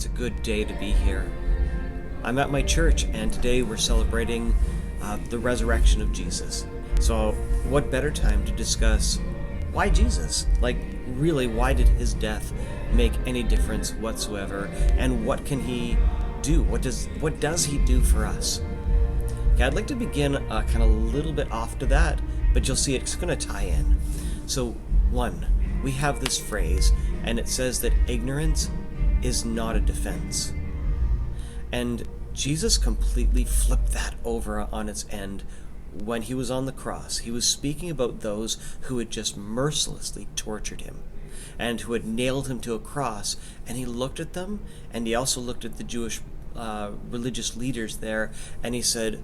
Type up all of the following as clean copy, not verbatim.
It's a good day to be here. I'm at my church, and today we're celebrating the resurrection of Jesus. So, what better time to discuss why Jesus? Like, really, why did his death make any difference whatsoever? And what can he do? What does he do for us? Okay, I'd like to begin kind of a little bit off to that, but you'll see it's going to tie in. So, one, we have this phrase, and it says that ignorance is not a defense. And Jesus completely flipped that over on its end when he was on the cross. He was speaking about those who had just mercilessly tortured him and who had nailed him to a cross. And he looked at them, and he also looked at the Jewish religious leaders there, and he said,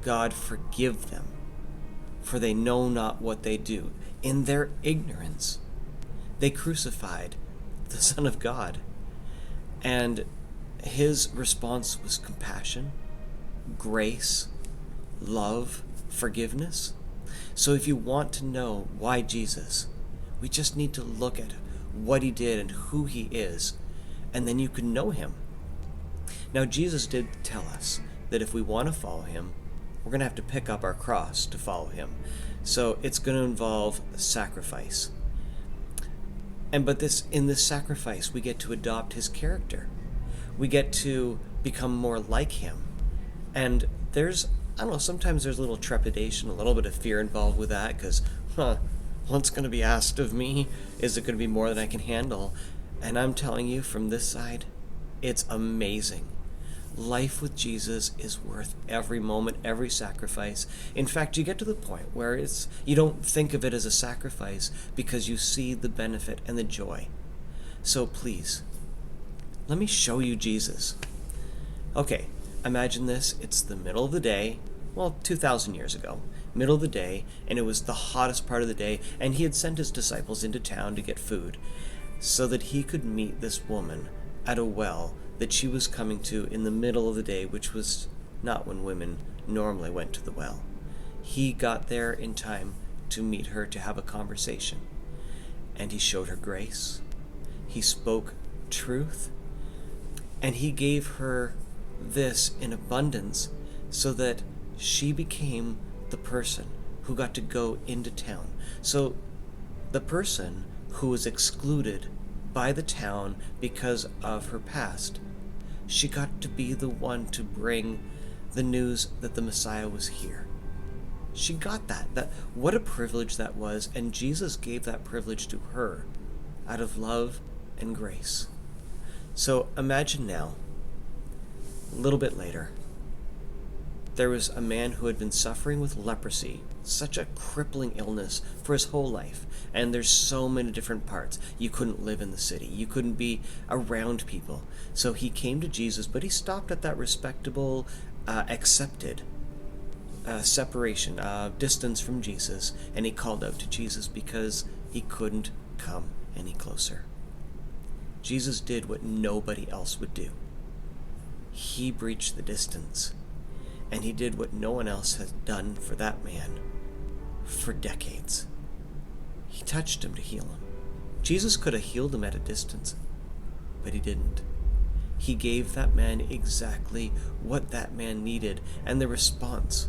God, forgive them, for they know not what they do. In their ignorance, they crucified the Son of God. And his response was compassion, grace, love, forgiveness. So if you want to know why Jesus, we just need to look at what he did and who he is, and then you can know him. Now, Jesus did tell us that if we want to follow him, we're going to have to pick up our cross to follow him. So it's going to involve sacrifice. But in this sacrifice, we get to adopt his character. We get to become more like him. And sometimes there's a little trepidation, a little bit of fear involved with that, because, what's going to be asked of me? Is it going to be more than I can handle? And I'm telling you, from this side, it's amazing. Life with Jesus is worth every moment, every sacrifice. In fact, you get to the point where you don't think of it as a sacrifice because you see the benefit and the joy. So please, let me show you Jesus. Okay, imagine this. It's the middle of the day, 2,000 years ago, middle of the day, and it was the hottest part of the day, and he had sent his disciples into town to get food so that he could meet this woman at a well that she was coming to in the middle of the day, which was not when women normally went to the well. He got there in time to meet her, to have a conversation. And he showed her grace. He spoke truth. And he gave her this in abundance so that she became the person who got to go into town. So the person who was excluded by the town because of her past, she got to be the one to bring the news that the Messiah was here. She got that. What a privilege that was, and Jesus gave that privilege to her out of love and grace. So imagine now, a little bit later, there was a man who had been suffering with leprosy, such a crippling illness for his whole life. And there's so many different parts. You couldn't live in the city. You couldn't be around people. So he came to Jesus, but he stopped at that respectable, accepted separation, distance from Jesus. And he called out to Jesus because he couldn't come any closer. Jesus did what nobody else would do. He breached the distance. And he did what no one else has done for that man for decades. He touched him to heal him. Jesus could have healed him at a distance, but he didn't. He gave that man exactly what that man needed, and the response.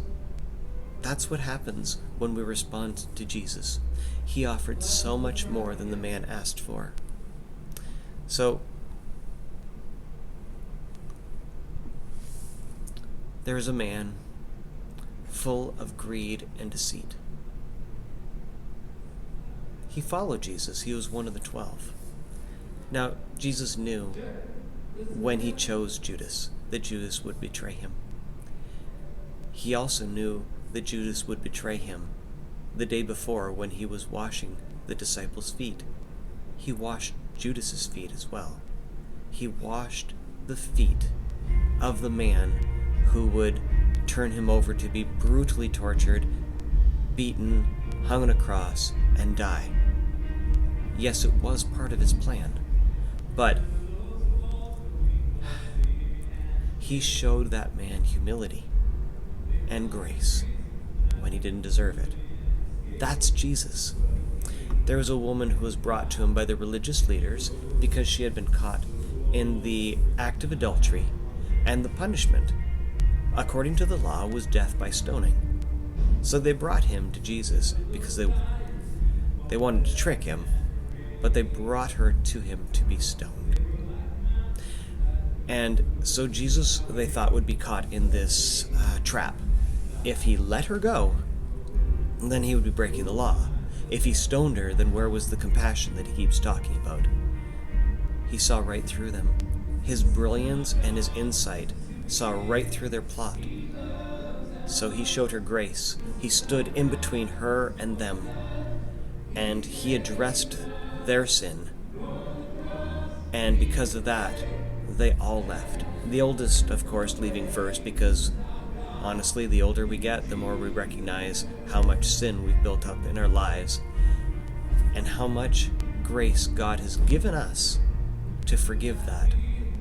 That's what happens when we respond to Jesus. He offered so much more than the man asked for. So, there is a man full of greed and deceit. He followed Jesus. He was one of the 12. Now, Jesus knew when he chose Judas that Judas would betray him. He also knew that Judas would betray him the day before when he was washing the disciples' feet. He washed Judas's feet as well. He washed the feet of the man who would turn him over to be brutally tortured, beaten, hung on a cross, and die. Yes, it was part of his plan, but he showed that man humility and grace when he didn't deserve it. That's Jesus. There was a woman who was brought to him by the religious leaders because she had been caught in the act of adultery, and the punishment, according to the law, was death by stoning. So they brought him to Jesus because they wanted to trick him, but they brought her to him to be stoned. And so Jesus, they thought, would be caught in this trap. If he let her go, then he would be breaking the law. If he stoned her, then where was the compassion that he keeps talking about? He saw right through them. His brilliance and his insight saw right through their plot. So he showed her grace. He stood in between her and them, and he addressed their sin. And because of that, they all left. The oldest, of course, leaving first, because honestly, the older we get, the more we recognize how much sin we've built up in our lives and how much grace God has given us to forgive that,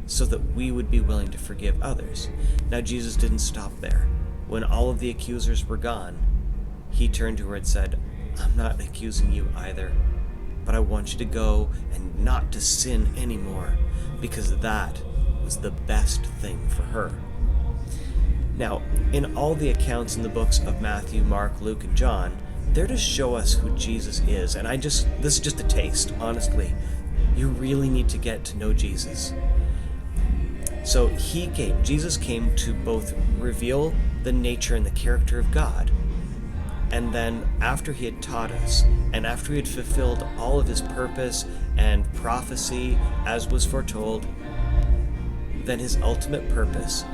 so that we would be willing to forgive others. Now, Jesus didn't stop there. When all of the accusers were gone, he turned to her and said, I'm not accusing you either, but I want you to go and not to sin anymore, because that was the best thing for her. Now, in all the accounts in the books of Matthew, Mark, Luke, and John, they're to show us who Jesus is. And this is just a taste, honestly. You really need to get to know Jesus. So Jesus came to both reveal the nature and the character of God. And then after he had taught us, and after he had fulfilled all of his purpose and prophecy, as was foretold, then his ultimate purpose,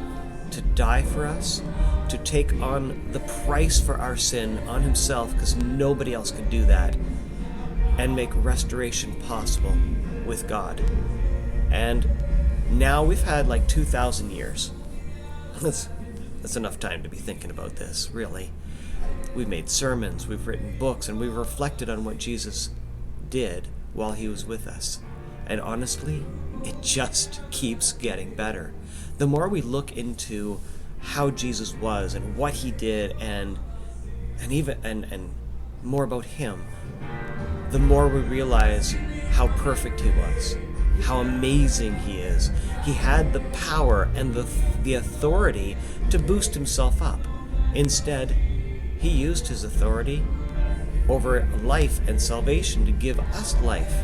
to die for us, to take on the price for our sin on himself, because nobody else could do that, and make restoration possible with God. And now we've had like 2,000 years. That's enough time to be thinking about this, really. We've made sermons, we've written books, and we've reflected on what Jesus did while he was with us. And honestly, it just keeps getting better. The more we look into how Jesus was and what he did and more about him, the more we realize how perfect he was, how amazing he is. He had the power and the authority to boost himself up. Instead, he used his authority over life and salvation to give us life.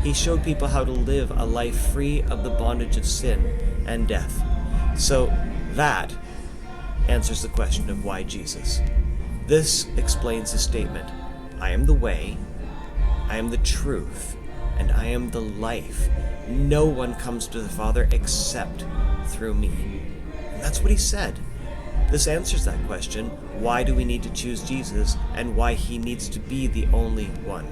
He showed people how to live a life free of the bondage of sin and death. So that answers the question of why Jesus. This explains his statement, I am the way, I am the truth, and I am the life. No one comes to the Father except through me. And that's what he said. This answers that question, why do we need to choose Jesus, and why he needs to be the only one.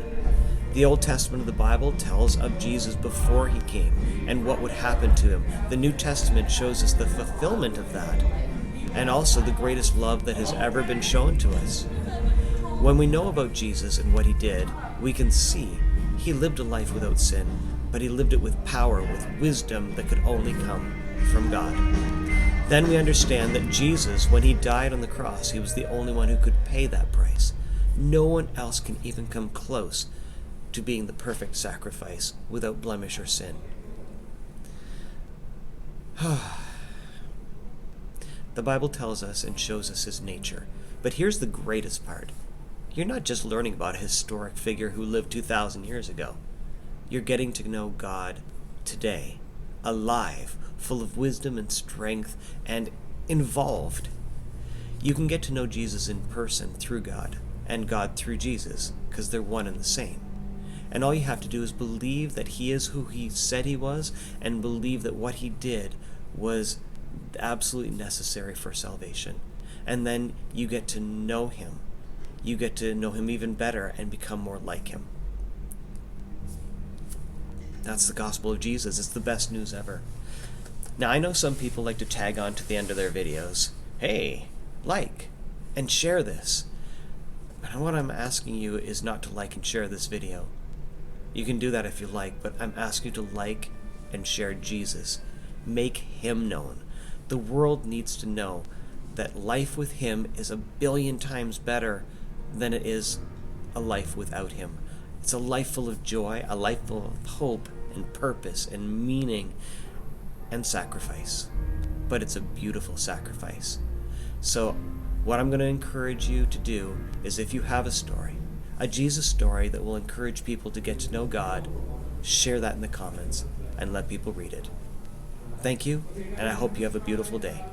The Old Testament of the Bible tells of Jesus before he came and what would happen to him. The New Testament shows us the fulfillment of that, and also the greatest love that has ever been shown to us. When we know about Jesus and what he did, we can see he lived a life without sin, but he lived it with power, with wisdom that could only come from God. Then we understand that Jesus, when he died on the cross, he was the only one who could pay that price. No one else can even come close to being the perfect sacrifice without blemish or sin. The Bible tells us and shows us his nature. But here's the greatest part. You're not just learning about a historic figure who lived 2,000 years ago. You're getting to know God today, alive, full of wisdom and strength, and involved. You can get to know Jesus in person through God, and God through Jesus, because they're one and the same. And all you have to do is believe that he is who he said he was, and believe that what he did was absolutely necessary for salvation. And then you get to know him. You get to know him even better and become more like him. That's the gospel of Jesus. It's the best news ever. Now, I know some people like to tag on to the end of their videos, hey, like and share this. But what I'm asking you is not to like and share this video. You can do that if you like, but I'm asking you to like and share Jesus. Make him known. The world needs to know that life with him is 1,000,000,000 times better than it is a life without him. It's a life full of joy, a life full of hope and purpose and meaning and sacrifice. But it's a beautiful sacrifice. So what I'm going to encourage you to do is, if you have a story, a Jesus story that will encourage people to get to know God, share that in the comments and let people read it. Thank you, and I hope you have a beautiful day.